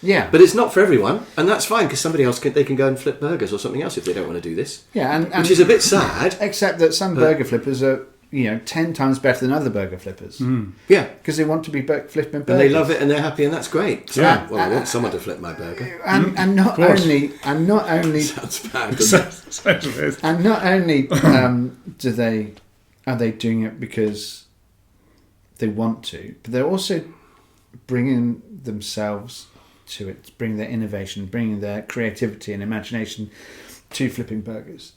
that. Yeah. But it's not for everyone, and that's fine, because somebody else they can go and flip burgers or something else if they don't want to do this. Yeah, and which is a bit sad. Except that some burger flippers are, 10 times better than other burger flippers. Yeah. Because they want to be flipping burgers. And they love it and they're happy and that's great. So, Yeah. well, I want someone to flip my burger. And not only Sounds bad, doesn't it? and not only are they doing it because they want to, but they're also bringing themselves to it, bringing their innovation, bringing their creativity and imagination to flipping burgers.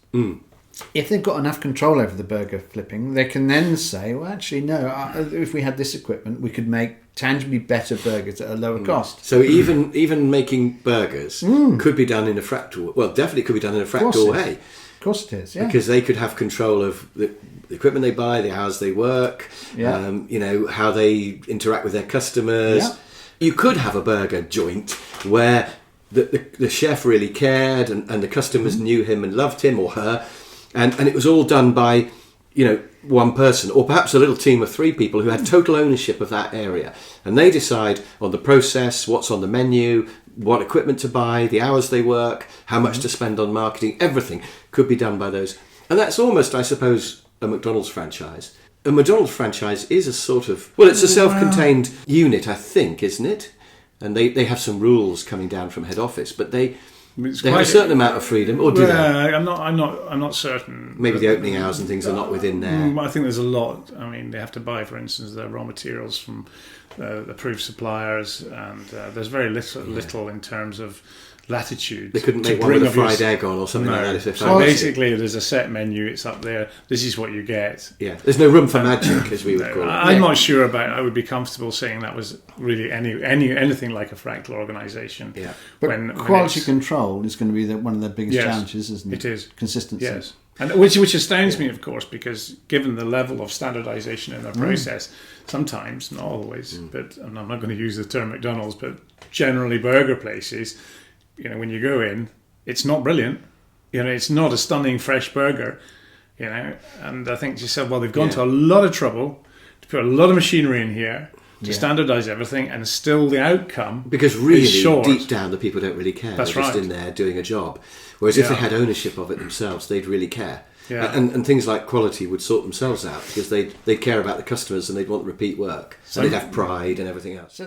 If they've got enough control over the burger flipping, they can then say, well, actually, no, if we had this equipment, we could make tangibly better burgers at a lower cost. So even making burgers could be done in a fractal, well, definitely could be done in a fractal way. Of course it is, yeah. Because they could have control of the equipment they buy, the hours they work, how they interact with their customers. Yeah. You could have a burger joint where the chef really cared and the customers knew him and loved him or her, and it was all done by one person, or perhaps a little team of 3 people who had total ownership of that area, and they decide on the process, what's on the menu, what equipment to buy, the hours they work, how much to spend on marketing. Everything could be done by those, and that's almost, I suppose, a McDonald's franchise. A McDonald's franchise is a sort of, it's a self-contained unit, I think, isn't it? And they have some rules coming down from head office, but they have a certain amount of freedom, or do they? I'm not certain. Maybe the opening hours and things are not within there. I think there's a lot. I mean, they have to buy, for instance, their raw materials from approved suppliers, and there's very little in terms of latitude. They couldn't make one with a fried egg on or something like that. So basically, there's a set menu. It's up there. This is what you get. Yeah, there's no room for magic, as we would call it. I'm not sure about. I would be comfortable saying that was really anything like a fractal organisation. Yeah, but quality control is going to be one of the biggest challenges, isn't it? It is consistency. Yes, and which astounds me, of course, because given the level of standardisation in their process, sometimes, not always, but and I'm not going to use the term McDonald's, but generally burger places. When you go in, it's not brilliant. It's not a stunning fresh burger. And I think to yourself, well, they've gone to a lot of trouble to put a lot of machinery in here to standardise everything, and still the outcome because really is short. Deep down, the people don't really care. That's They're just in there doing a job. Whereas if they had ownership of it themselves, they'd really care. Yeah. And things like quality would sort themselves out because they'd care about the customers and they'd want repeat work. So they'd have pride and everything else.